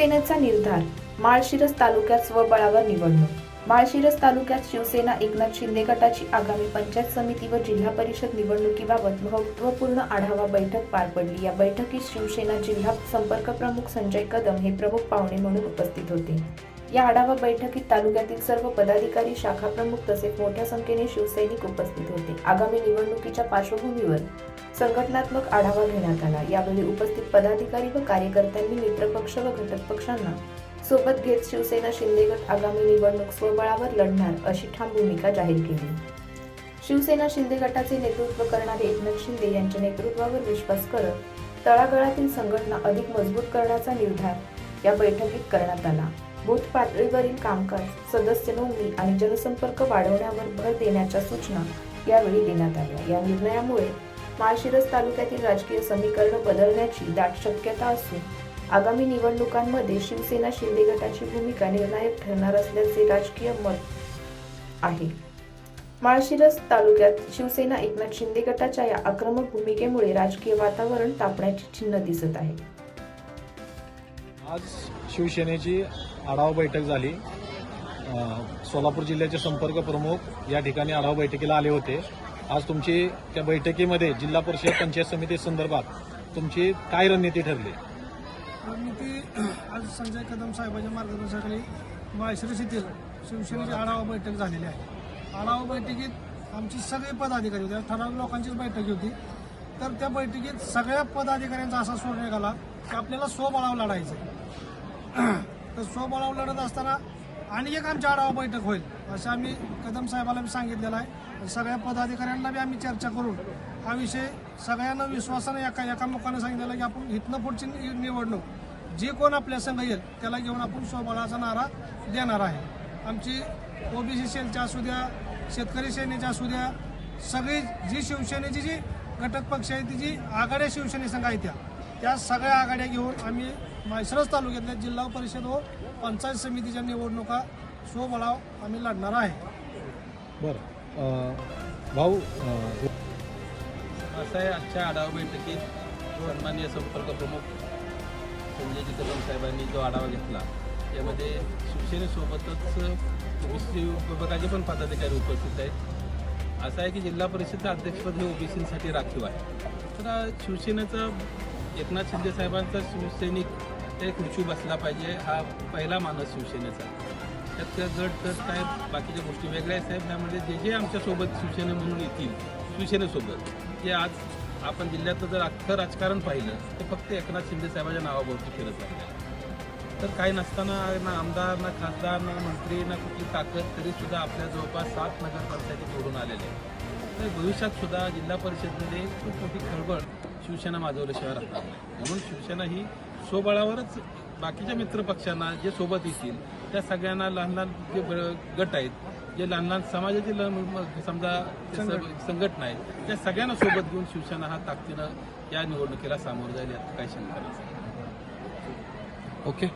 शिवसेनेचा निर्धार. माळशिरस तालुक्यात स्वबळावर निवडणूक. माळशिरस तालुक्यात शिवसेना एकनाथ शिंदे गटाची आगामी पंचायत समिती व जिल्हा परिषद निवडणुकीबाबत महत्त्वपूर्ण आढावा बैठक पार पडली. या बैठकीत शिवसेना जिल्हा संपर्क प्रमुख संजय कदम हे प्रमुख पाहुणे म्हणून उपस्थित होते. या आढावा बैठकीत तालुक्यातील सर्व पदाधिकारी, शाखा प्रमुख तसेच मोठ्या संख्येने शिवसैनिक उपस्थित होते. आगामी निवडणुकीच्या पार्श्वभूमीवर संघटनात्मक आढावा घेण्यात आला. यावेळी उपस्थित पदाधिकारी व कार्यकर्त्यांनी मित्रपक्ष व घटक पक्षांना सोबत घेत शिवसेना शिंदे गट आगामी निवडणूक स्वबळावर लढणार अशी ठाम भूमिका जाहीर केली. शिवसेना शिंदे गटाचे नेतृत्व करणारे एकनाथ शिंदे यांच्या नेतृत्वावर विश्वास करत तळागाळातील संघटना अधिक मजबूत करण्याचा निर्धार या बैठकीत करण्यात आला. बूथ पातळीवरील कामकाज, सदस्य नोंदणी आणि जनसंपर्क वाढवण्यावर भर देण्याच्या सूचना यावेळी देण्यात आल्या. या निर्णयामुळे माळशिरस तालुक्यातील राजकीय समीकरण बदलण्याची दाट शक्यता असून आगामी निवडणुकांमध्ये शिवसेना शिंदे गटाची भूमिका निर्णायक ठरणार असल्याचे राजकीय मत आहे. माळशिरस तालुक्यात शिवसेना एकनाथ शिंदे गटाच्या या आक्रमक भूमिकेमुळे राजकीय वातावरण तापण्याची चिन्ह दिसत आहे. आज शिवसेनेची आढावा बैठक झाली. सोलापूर जिल्ह्याचे संपर्क प्रमुख या ठिकाणी आढावा बैठकीला आले होते. आज तुमची त्या बैठकीमध्ये जिल्हा परिषद पंचायत समिती संदर्भात तुमची काय रणनीती ठरली? रणनीती आज संजय कदम साहेबांच्या मार्गदर्शनाखाली माळशिरस येथील शिवसेनेची आढावा बैठक झालेली आहे. आढावा बैठकीत आमची सगळे पदाधिकारी होते. ठराविक लोकांचीच बैठक होती. तर त्या बैठकीत सगळ्या पदाधिकाऱ्यांचा असा सूर निघाला की आपल्याला स्वबळावर लढायचं. तर स्वबळावर लढत असताना आणि एक आमची आढावा बैठक होईल असं आम्ही कदम साहेबाला बी सांगितलेलं आहे. सगळ्या पदाधिकाऱ्यांना बी आम्ही चर्चा करून हा विषय सगळ्यांना विश्वासाने एकामुखाने सांगितलेला की आपण इथनं पुढची निवडणूक जे कोण आपल्या संघ येईल त्याला घेऊन आपण स्वबळाचा नारा देणार आहे. आमची ओबीसी सेलच्या असू द्या, शेतकरी सेनेच्या असू द्या, सगळी जी शिवसेनेची जी घटक पक्ष आहे ती जी आघाड्या शिवसेने संघ आहेत त्या सगळ्या आघाड्या घेऊन आम्ही माळशिरस तालुक्यातल्या जिल्हा परिषद व पंचायत समितीच्या निवडणुका स्वबळावर आम्ही लढणार आहे. बरं भाऊ, असं आहे, आजच्या आढावा बैठकीत सन्माननीय संपर्क प्रमुख संजय कदम साहेबांनी जो आढावा घेतला यामध्ये शिवसेनेसोबतच ओबीसी विभागाचे पण पदाधिकारी उपस्थित आहेत. असं आहे की जिल्हा परिषदचं अध्यक्षपद हे ओबीसीसाठी राखीव आहे. तर शिवसेनेचा एकनाथ शिंदे साहेबांचा शिवसैनिक ते खुर्ची बसला पाहिजे हा पहिला मानस शिवसेनेचा. त्यात गट तर काय बाकीच्या गोष्टी वेगळ्या आहेत साहेब. त्यामध्ये जे जे आमच्यासोबत शिवसेने म्हणून येतील शिवसेनेसोबत ते आज आपण जिल्ह्यातलं जर अख्खं राजकारण पाहिलं तर फक्त एकनाथ शिंदे साहेबांच्या नावाभोवती फिरत आहे. तर काही नसताना ना आमदार, ना खासदार, ना मंत्री, ना कुठली ताकद तरीसुद्धा आपल्या जवळपास 7 नगरपंचायती निवडून आलेले आहेत. तर भविष्यात सुद्धा जिल्हा परिषदेमध्ये खूप मोठी खळबळ शिवसेना माजवल्याशिवाय राहणार नाही. म्हणून शिवसेना ही स्वबळावरच बाकीच्या मित्रपक्षांना जे सोबत येतील त्या सगळ्यांना लहान लहान जे गट आहेत, जे लहान लहान समाजाची समजा संघटना आहेत त्या सगळ्यांना सोबत घेऊन शिवसेना हा ताकदीनं या निवडणुकीला सामोरं जाईल यात काही शंका नाही. ओके.